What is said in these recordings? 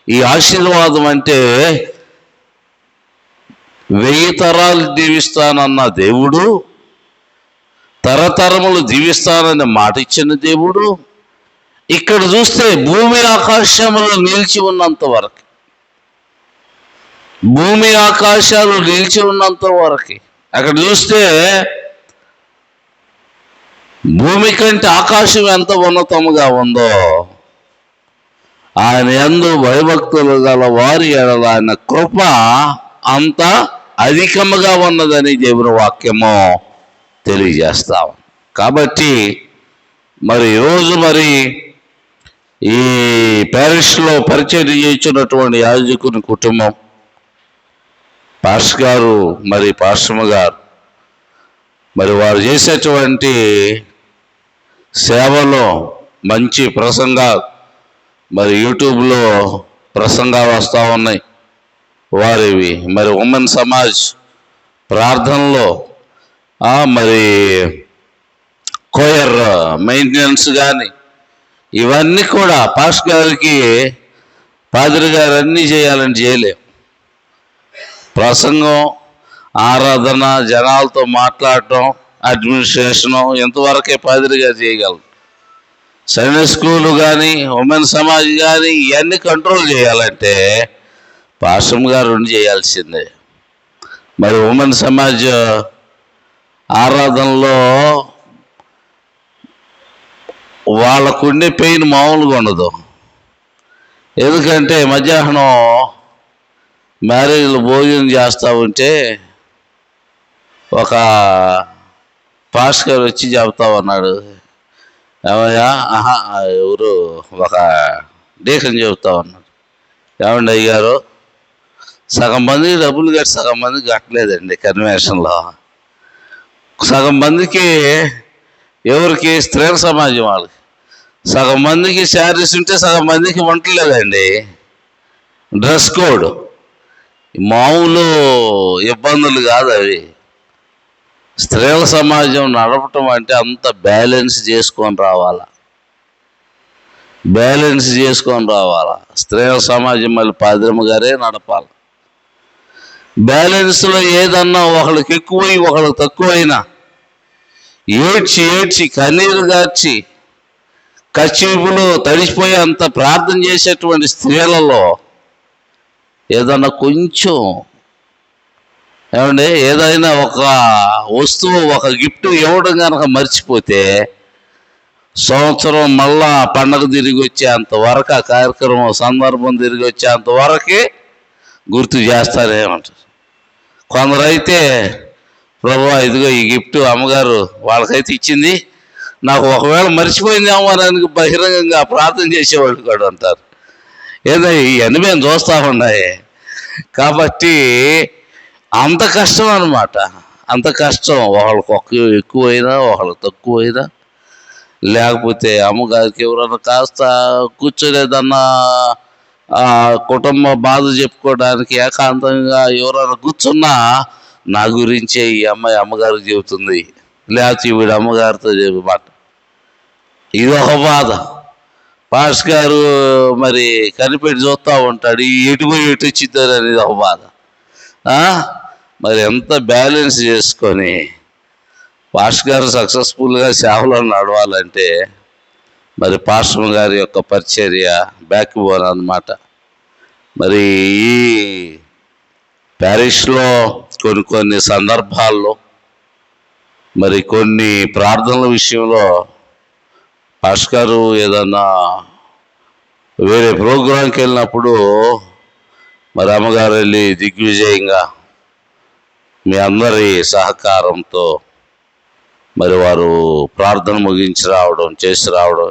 ఈ ఆశీర్వాదం అంటే 1000 తరాలు దీవిస్తానన్న దేవుడు, తరతరములు దీవిస్తానని మాట ఇచ్చిన దేవుడు, ఇక్కడ చూస్తే భూమి ఆకాశములు నిలిచి ఉన్నంత వరకు, భూమి ఆకాశాలు నిలిచి ఉన్నంత వరకు, అక్కడ చూస్తే భూమి కంటే ఆకాశం ఎంత ఉన్నతముగా ఉందో, ఆయన యందు భయభక్తులు గల వారి ఎడల ఆయన కృప అంత అధికముగా ఉన్నదని దేవుని వాక్యము తెలియజేస్తాం. కాబట్టి మరి ఈరోజు మరి ఈ ప్యారిస్లో పరిచయం చేయించినటువంటి యాజకుని కుటుంబం, పాస్టర్ గారు మరి పాస్టమ్మ గారు, మరి వారు చేసేటువంటి సేవలో మంచి ప్రసంగాలు, మరి యూట్యూబ్లో ప్రసంగాలు వస్తూ ఉన్నాయి వారివి. మరి ఉమెన్ సమాజ్ ప్రార్థనలో మరి కోయర్ మెయింటెనెన్స్ కానీ ఇవన్నీ కూడా పాస్టర్ గారికి, పాదిరి గారు అన్నీ చేయాలని చేయలేం. ప్రసంగం, ఆరాధన, జనాలతో మాట్లాడటం, అడ్మినిస్ట్రేషను ఇంతవరకే పాదిరి గారు చేయగలరు. సండే స్కూలు కానీ ఉమెన్ సమాజ్ కానీ ఇవన్నీ కంట్రోల్ చేయాలంటే పాస్టమ్ గారు ఉండి చేయాల్సిందే. మరి ఉమెన్ సమాజ్ ఆరాధనలో వాళ్ళకుండే పెయిన్ మామూలుగా ఉండదు. ఎందుకంటే మధ్యాహ్నం మ్యారేజ్లో భోజనం చేస్తూ ఉంటే ఒక పాస్టర్ గారు వచ్చి చెప్తా ఉన్నాడు, ఏమయ్యా, ఎవరు ఒక డీకన్ చెబుతా ఉన్నాడు, ఏమండి అయ్యారు, సగం మందికి డబ్బులు కట్టి సగం మందికి కట్టలేదండి కన్వెన్షన్లో. సగం మందికి ఎవరికి స్త్రీల సమాజం వాళ్ళకి సగం మందికి శారీస్ ఉంటే సగం మందికి వంటలేదండి. డ్రెస్ కోడ్ మామూలు ఇబ్బందులు కాదు అవి. స్త్రీల సమాజం నడపటం అంటే అంత బ్యాలెన్స్ చేసుకొని రావాలా, బ్యాలెన్స్ చేసుకొని రావాలా. స్త్రీల సమాజం మళ్ళీ పాదిరమ్మ గారే నడపాలి. బ్యాలెన్స్లో ఏదన్నా ఒకళ్ళకి ఎక్కువై ఒకళ్ళకి తక్కువైనా ఏడ్చి ఏడ్చి కన్నీరు గార్చి కచ్చిపులు తడిచిపోయి అంత ప్రార్థన చేసేటువంటి స్త్రీలలో ఏదన్నా కొంచెం ఏమండి ఏదైనా ఒక వస్తువు, ఒక గిఫ్ట్ ఇవ్వడం కనుక మర్చిపోతే సంవత్సరం మళ్ళా పండగ తిరిగి వచ్చేంతవరకు, ఆ కార్యక్రమం సందర్భం తిరిగి వచ్చేంతవరకే గుర్తు చేస్తారేమంటారు. కొందరైతే ప్రభు ఇదిగో ఈ గిఫ్ట్ అమ్మగారు వాళ్ళకైతే ఇచ్చింది, నాకు ఒకవేళ మర్చిపోయిందేమో అని బహిరంగంగా ప్రార్థన చేసేవాళ్ళు కూడా ఉంటారు. ఏదో ఇవన్నీ మేము చూస్తూ ఉన్నాయి. కాబట్టి అంత కష్టం అన్నమాట, అంత కష్టం. ఒకళ్ళకి ఎక్కువైనా ఒకళ్ళకి తక్కువైనా, లేకపోతే అమ్మగారికి ఎవరన్నా కాస్త కూర్చోలేదన్నా కుటుంబ బాధ చెప్పుకోవడానికి ఏకాంతంగా ఎవరైనా కూర్చున్నా నా గురించే ఈ అమ్మాయి అమ్మగారికి చెబుతుంది, లేకపోతే వీడు అమ్మగారితో చెప్పమాట. ఇది ఒక బాధ. పాస్టర్ గారు మరి కనిపెట్టి చూస్తూ ఉంటాడు, ఎటు పోయి ఎటు వచ్చిద్దారు అనేది ఒక బాధ. మరి ఎంత బ్యాలెన్స్ చేసుకొని పాస్టర్ గారు సక్సెస్ఫుల్గా సేవలో నడవాలంటే మరి పాస్టర్ గారి యొక్క పరిచర్య బ్యాక్ బోన్ అన్నమాట. మరి ఈ ప్యారిస్లో కొన్ని సందర్భాల్లో మరి కొన్ని ప్రార్థనల విషయంలో పాస్టర్ గారు ఏదన్నా వేరే ప్రోగ్రాంకి వెళ్ళినప్పుడు మరి అమ్మగారు వెళ్ళి దిగ్విజయంగా మీ అందరి సహకారంతో మరి వారు ప్రార్థన ముగించి రావడం, చేసి రావడం,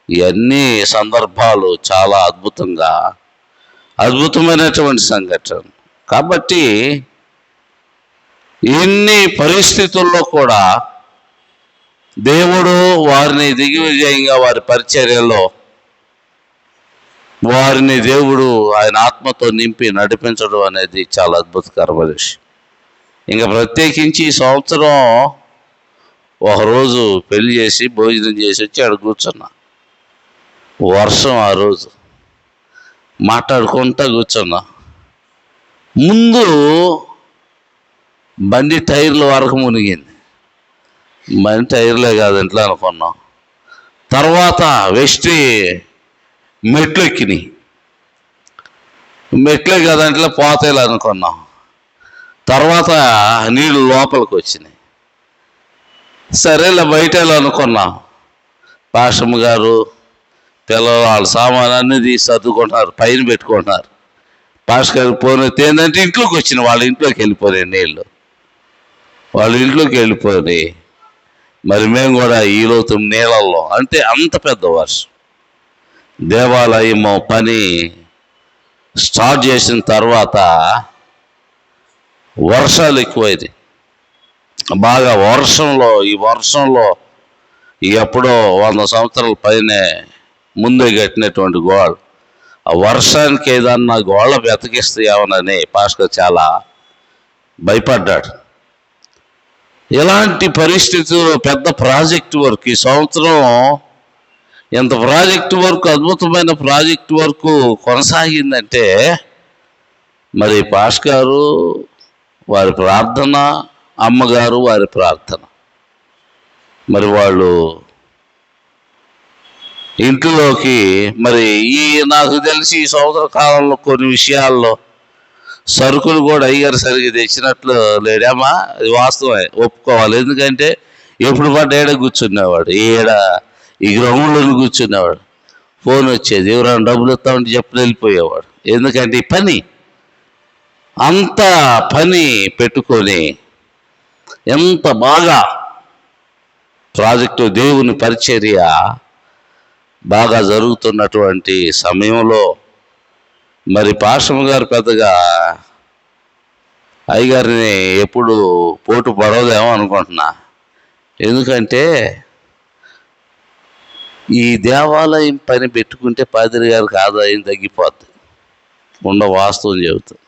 ఇవన్నీ సందర్భాలు చాలా అద్భుతమైనటువంటి సంఘటన. కాబట్టి ఇన్ని పరిస్థితుల్లో కూడా దేవుడు వారిని దిగ్విజయంగా వారి పరిచర్యలో వారిని దేవుడు ఆయన ఆత్మతో నింపి నడిపించడం అనేది చాలా అద్భుతకరమైన విషయం. ఇంకా ప్రత్యేకించి ఈ సంవత్సరం ఒకరోజు పెళ్లి చేసి భోజనం చేసి వచ్చి ఆడ కూర్చున్నా. వర్షం ఆ రోజు మాట్లాడుకుంటా కూర్చున్నా. ముందు బండి టైర్ల వరకు మునిగింది. బండి టైర్లే కాదు ఇంట్లో అనుకున్నాం. తర్వాత వెస్టి మెట్లు ఎక్కినాయి. మెట్లే కదంట్లో పోతాయిలు అనుకున్నాం. తర్వాత నీళ్ళు లోపలికి వచ్చినాయి. సరేలే బయట అనుకున్నాం. పాషమ్మ గారు పిల్లలు వాళ్ళ సామాన్ అన్నీ తీసి సర్దుకుంటున్నారు, పైన పెట్టుకుంటున్నారు. పాస్టర్ గారికి ఫోన్ అయితే ఏంటంటే ఇంట్లోకి వచ్చిన వాళ్ళ ఇంట్లోకి వెళ్ళిపోయాయి నీళ్ళు. వాళ్ళ ఇంట్లోకి వెళ్ళిపోయి మరి మేము కూడా ఈలోతు నీళ్ళల్లో, అంటే అంత పెద్ద వర్షం. దేవాలయం పని స్టార్ట్ చేసిన తర్వాత వర్షాలు ఎక్కువైంది బాగా. ఈ వర్షంలో ఎప్పుడో 100 సంవత్సరాల పైనే ముందే కట్టినటువంటి గోడలు, ఆ వర్షానికి ఏదన్నా గోడ బెతకిస్తాయేమోనని పాస్టర్ చాలా భయపడ్డాడు. ఇలాంటి పరిస్థితుల్లో పెద్ద ప్రాజెక్టు వర్క్ ఈ సంవత్సరం, ఎంత ప్రాజెక్టు వర్క్, అద్భుతమైన ప్రాజెక్టు వర్క్ కొనసాగిందంటే మరి పాస్టర్ గారు వారి ప్రార్థన, అమ్మగారు వారి ప్రార్థన, మరి వాళ్ళు ఇంట్లోకి మరి నాకు తెలిసి ఈ సంవత్సర కాలంలో కొన్ని విషయాల్లో సరుకులు కూడా అయ్యారు సరిగ్గా తెచ్చినట్లు లేడామా, అది వాస్తవమే, ఒప్పుకోవాలి. ఎందుకంటే ఎప్పుడు పడ్డ ఏడ కూర్చునేవాడు, ఈ గ్రౌండ్లో కూర్చునేవాడు. ఫోన్ వచ్చేది, ఎవరైనా డబ్బులు ఇస్తామంటే చెప్పి వెళ్ళిపోయేవాడు. ఎందుకంటే ఈ పని అంత పని పెట్టుకొని ఎంత బాగా ప్రాజెక్టు దేవుని పరిచర్య బాగా జరుగుతున్నటువంటి సమయంలో మరి పాషమ్మ గారు పెద్దగా అయ్యగారిని ఎప్పుడు పోటు పడవదేమో అనుకుంటున్నా. ఎందుకంటే ఈ దేవాలయం పని పెట్టుకుంటే పాదిరి గారికి ఆదాయం తగ్గిపోద్ది, వాస్తవం చెబుతుంది.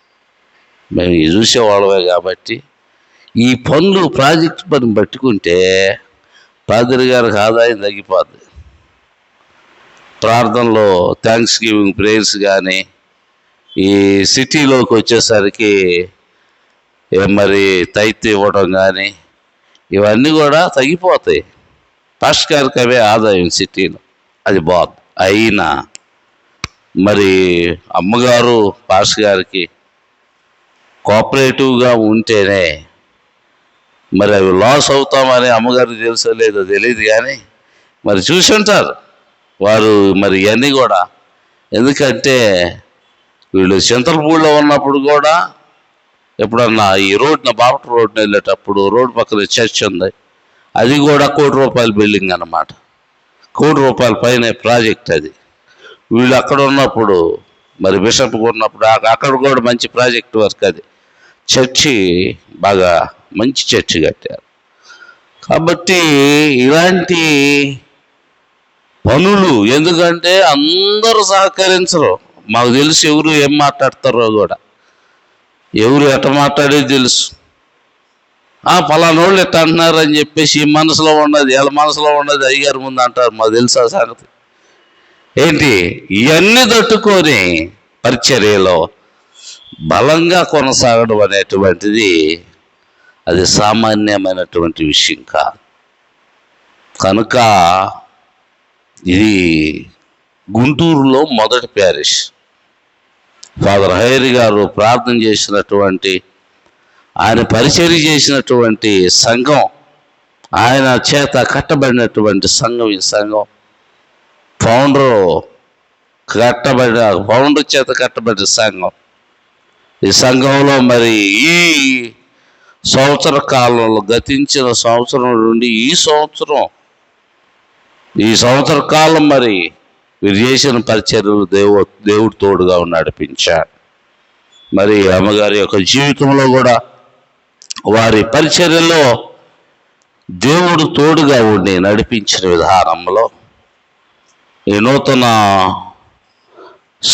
మేము చూసేవాళ్ళమే కాబట్టి ఈ పనులు ప్రాజెక్ట్ పని పట్టుకుంటే పాదిరి గారికి ఆదాయం తగ్గిపోద్ది. ప్రార్థనలో థ్యాంక్స్ గివింగ్ ప్రేయర్స్ కానీ, ఈ సిటీలోకి వచ్చేసరికి మరి తైత్ ఇవ్వడం కానీ, ఇవన్నీ కూడా తగ్గిపోతాయి. పాస్టర్ గారికి అవే ఆదాయం సిటీలో, అది బాగుంది. అయినా మరి అమ్మగారు పాస్టర్ గారికి కోఆపరేటివ్గా ఉంటేనే మరి అవి లాస్ అవుతామని అమ్మగారికి తెలుసో లేదో తెలియదు, కానీ మరి చూసి ఉంటారు వారు మరి ఇవన్నీ కూడా. ఎందుకంటే వీళ్ళు చింతలపూడిలో ఉన్నప్పుడు కూడా ఎప్పుడన్నా ఈ రోడ్న బాపట్ల రోడ్ని వెళ్ళేటప్పుడు రోడ్డు పక్కన చర్చ్ ఉంది, అది కూడా ₹1 కోటి బిల్డింగ్ అన్నమాట. ₹1 కోటి పైన ప్రాజెక్ట్ అది. వీళ్ళు అక్కడ ఉన్నప్పుడు మరి బిషప్ ఉన్నప్పుడు అక్కడ కూడా మంచి ప్రాజెక్ట్ వర్క్ అది. చర్చి బాగా మంచి చర్చి కట్టారు. కాబట్టి ఇలాంటి పనులు, ఎందుకంటే అందరూ సహకరించరు. మాకు తెలుసు ఎవరు ఏం మాట్లాడతారో కూడా, ఎవరు ఎట్ట మాట్లాడేది తెలుసు. పలానోళ్ళు ఎట్ట అంటున్నారు అని చెప్పేసి మనసులో ఉన్నది, వాళ్ళ మనసులో ఉన్నది అయ్యగారి ముందు అంటారు. మాకు తెలుసు ఆ సంగతి. ఏంటి ఇవన్నీ తట్టుకొని పరిచర్యలో బలంగా కొనసాగడం అనేటువంటిది అది సామాన్యమైనటువంటి విషయం కాదు. కనుక ఇది గుంటూరులో మొదటి ప్యారిష్. ఫాదర్ హైరీ గారు ప్రార్థన చేసినటువంటి, ఆయన పరిచర్య చేసినటువంటి సంఘం, ఆయన చేత కట్టబడినటువంటి సంఘం ఈ సంఘం. ఫౌండర్ చేత కట్టబడిన సంఘం. ఈ సంఘంలో మరి ఈ సంవత్సర కాలంలో, గతించిన సంవత్సరం నుండి ఈ సంవత్సర కాలం మరి వీరు చేసిన పరిచర్యలు దేవుడు తోడుగా నడిపించాడు. మరి అమ్మగారి యొక్క జీవితంలో కూడా వారి పరిచర్యలో దేవుడు తోడుగా ఉండి నడిపించిన విధానంలో ఈ నూతన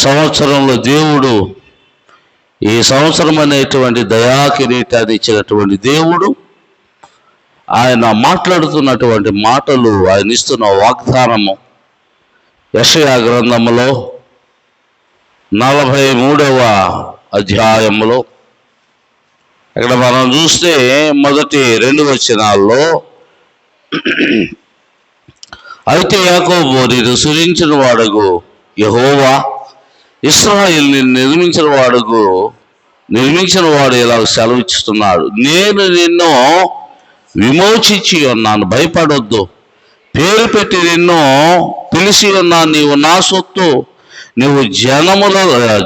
సంవత్సరంలో దేవుడు, ఈ సంవత్సరం అనేటువంటి దయా కిరీటాన్ని ఇచ్చినటువంటి దేవుడు, ఆయన మాట్లాడుతున్నటువంటి మాటలు, ఆయన ఇస్తున్న వాగ్దానము యెషయా గ్రంథములో 43వ అధ్యాయంలో ఇక్కడ మనం చూస్తే మొదటి 2 వచనాల్లో, అయితే యాకోబు నేను సృజించిన వాడుగు యెహోవా, ఇశ్రాయేలుని నిర్మించిన వాడు ఇలా సెలవిస్తున్నాడు, నేను నిన్ను విమోచించి ఉన్నాను, భయపడొద్దు. పేరు పెట్టి నిన్ను పిలిచి ఉన్నాను, నీవు నా సొత్తు. నువ్వు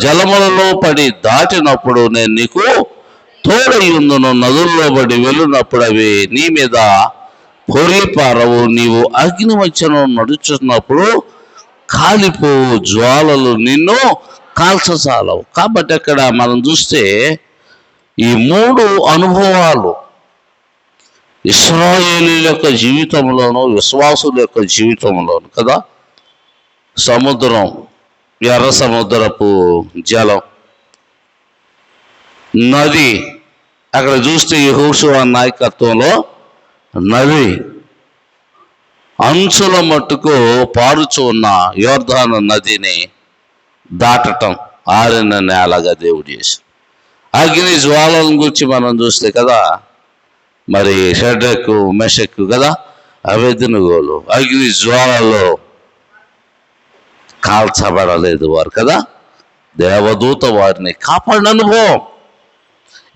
జలములలో పడి దాటినప్పుడు నేను నీకు తోడయ్యుందును. నదుల్లో పడి వెళ్ళినప్పుడు అవి నీ మీద పొర్లిపారవు. నీవు అగ్ని మధ్యను నడుచున్నప్పుడు కాలిపోవు జ్వాలలు నిన్ను కాల్చసాలవు. కాబట్టి అక్కడ మనం చూస్తే ఈ 3 అనుభవాలు ఇశ్రాయేలీయుల యొక్క జీవితంలోను, విశ్వాసుల యొక్క జీవితంలోను కదా. సముద్రం, ఎర్ర సముద్రపు జలం, నది, అక్కడ చూస్తే యెహోషువ నాయకత్వంలో నది అంచుల మట్టుకు పారుచు ఉన్న యోర్దాను నదిని దాటటం ఆరిన నేలగా దేవుడు చేశాడు. అగ్ని జ్వాలను గురించి మనం చూస్తే కదా, మరి షడ్రకు మెషకు కదా, అబేద్నెగోలు అగ్ని జ్వాలలో కాల్చబడలేదు వారు కదా, దేవదూత వారిని కాపాడిన అనుభవం.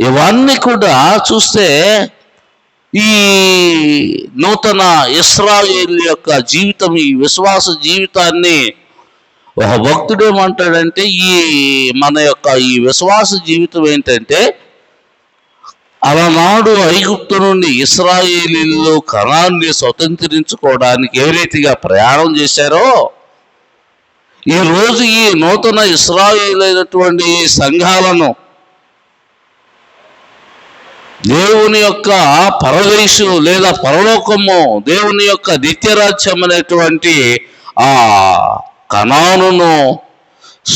ఇవన్నీ కూడా చూస్తే ఈ నూతన ఇశ్రాయేలు యొక్క జీవితం, ఈ విశ్వాస జీవితాన్ని ఒక భక్తుడు ఏమంటాడంటే, మన యొక్క ఈ విశ్వాస జీవితం ఏంటంటే, అలనాడు ఐగుప్తు నుండి ఇశ్రాయేలీయులు కనాన్ని స్వతంత్రించుకోవడానికి ఏ రీతిగా ప్రయాణం చేశారో, ఈరోజు ఈ నూతన ఇశ్రాయేలైనటువంటి సంఘాలను దేవుని యొక్క పరదేశు లేదా పరలోకము, దేవుని యొక్క నిత్యరాజ్యం అనేటువంటి ఆ కనానును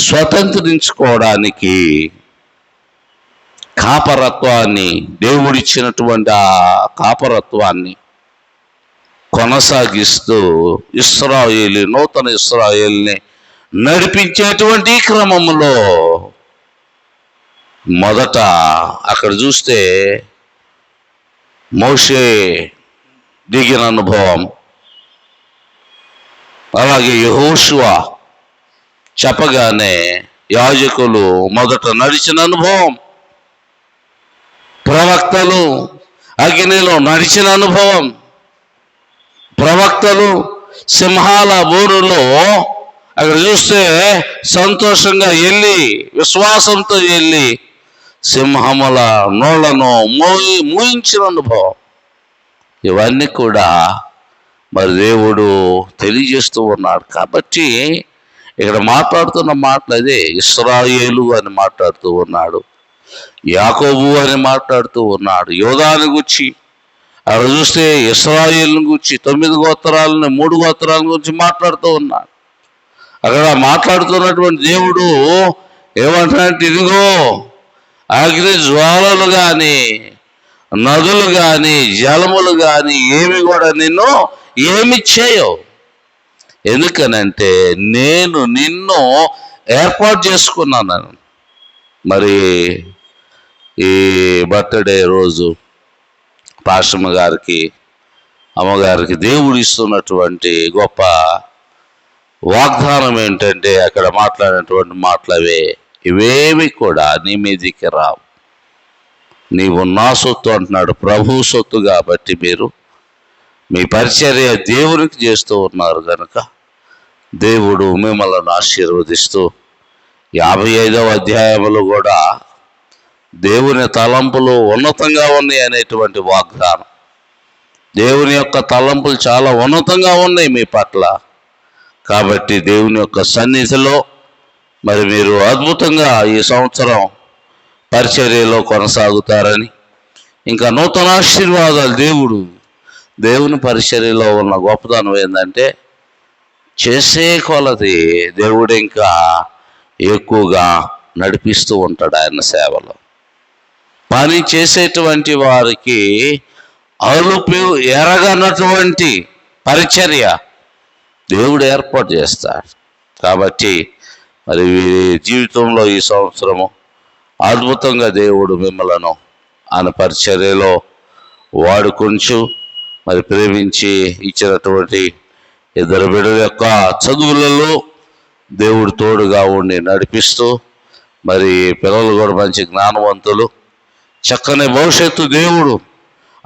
స్వతంత్రించుకోవడానికి కాపరత్వాన్ని, దేవుడిచ్చినటువంటి ఆ కాపరత్వాన్ని కొనసాగిస్తూ నూతన ఇశ్రాయేలుని నడిపించేటువంటి క్రమంలో మొదట అక్కడ చూస్తే మోషే దిగిన అనుభవం, అలాగే యెహోషువ చెప్పగానే యాజకులు మొదట నడిచిన అనుభవం, ప్రవక్తలు అగ్నిలో నడిచిన అనుభవం, ప్రవక్తలు సింహాల బోరులో అక్కడ చూస్తే సంతోషంగా వెళ్ళి, విశ్వాసంతో వెళ్ళి సింహముల నోళ్లను మూయించిన అనుభవం. ఇవన్నీ కూడా మరి దేవుడు తెలియజేస్తూ ఉన్నాడు. కాబట్టి ఇక్కడ మాట్లాడుతున్న మాటలు అదే, ఇశ్రాయేలు అని మాట్లాడుతూ ఉన్నాడు, యాకోబు అని మాట్లాడుతూ ఉన్నాడు, యోధాని గురించి అక్కడ చూస్తే ఇశ్రాయేలుని గురించి 9 గోత్రాలను 3 గోత్రాల గురించి మాట్లాడుతూ ఉన్నాడు. అక్కడ మాట్లాడుతున్నటువంటి దేవుడు ఏమంటాడంటే, ఇదిగో అగ్ని జ్వాలలు కానీ, నదులు కానీ, జలములు కానీ ఏమి కూడా నిన్ను ఏమి చేయవు. ఎందుకనంటే నేను నిన్ను ఏర్పాటు చేసుకున్నాను. మరి ఈ బర్త్డే రోజు పాషమ్మ గారికి, అమ్మగారికి దేవుడు ఇస్తున్నటువంటి గొప్ప వాగ్దానం ఏంటంటే, అక్కడ మాట్లాడినటువంటి మాటలవే, ఇవేమి కూడా నీ మీదికి రావు, నీవు నా సొత్తు అంటున్నాడు. ప్రభు సొత్తు కాబట్టి మీరు మీ పరిచర్య దేవునికి చేస్తూ ఉన్నారు కనుక దేవుడు మిమ్మల్ని ఆశీర్వదిస్తూ 55వ అధ్యాయంలో కూడా దేవుని తలంపులు ఉన్నతంగా ఉన్నాయి అనేటువంటి వాగ్దానం. దేవుని యొక్క తలంపులు చాలా ఉన్నతంగా ఉన్నాయి మీ పట్ల. కాబట్టి దేవుని యొక్క సన్నిధిలో మరి మీరు అద్భుతంగా ఈ సంవత్సరం పరిచర్యలో కొనసాగుతారని, ఇంకా నూతన ఆశీర్వాదాలు దేవుని పరిచర్యలో ఉన్న గొప్పతనం ఏంటంటే, చేసే కొలది దేవుడు ఇంకా ఎక్కువగా నడిపిస్తూ ఉంటాడు ఆయన సేవలో. పని చేసేటువంటి వారికి అలుపు ఎరగనటువంటి పరిచర్య దేవుడు ఏర్పాటు చేస్తాడు. కాబట్టి మరి వీరి జీవితంలో ఈ సంవత్సరము అద్భుతంగా దేవుడు మిమ్మలను ఆయన పరిచర్యలో వాడుకొంచు మరి ప్రేమించి ఇచ్చినటువంటి ఇద్దరు బిడ్డల యొక్క చదువులలో దేవుడు తోడుగా ఉండి నడిపిస్తూ మరి పిల్లలు కూడా మంచి జ్ఞానవంతులు, చక్కని భవిష్యత్తు దేవుడు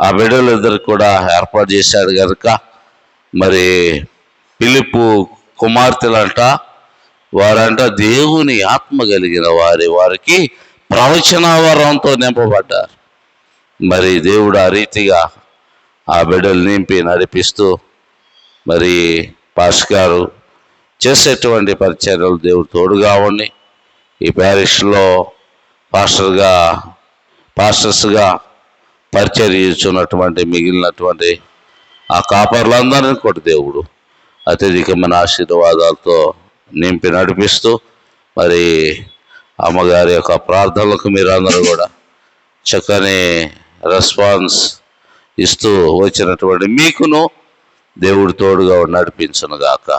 ఆ బిడ్డలిద్దరికి కూడా ఏర్పాటు చేశాడు కనుక మరి పిలుపు కుమార్తెలంట వారంట దేవుని ఆత్మ కలిగిన వారికి ప్రవచన వరంతో నింపబడ్డారు. మరి దేవుడు ఆ రీతిగా ఆ బిడ్డలు నింపి నడిపిస్తూ మరి పాస్టర్ గారు చేసేటువంటి పరిచర్యలు దేవుడు తోడుగా ఉండి ఈ ప్యారిష్లో పాస్టర్స్గా పరిచర్య చేస్తున్నటువంటి మిగిలినటువంటి ఆ కాపర్లందరినీ కూడా దేవుడు అత్యధికమైన ఆశీర్వాదాలతో నింపి నడిపిస్తూ మరి అమ్మగారి యొక్క ప్రార్థనలకు మీరందరూ కూడా చక్కని రెస్పాన్స్ ఇస్తూ వచ్చినటువంటి మీకును దేవుడు తోడుగా నడిపించును గాక.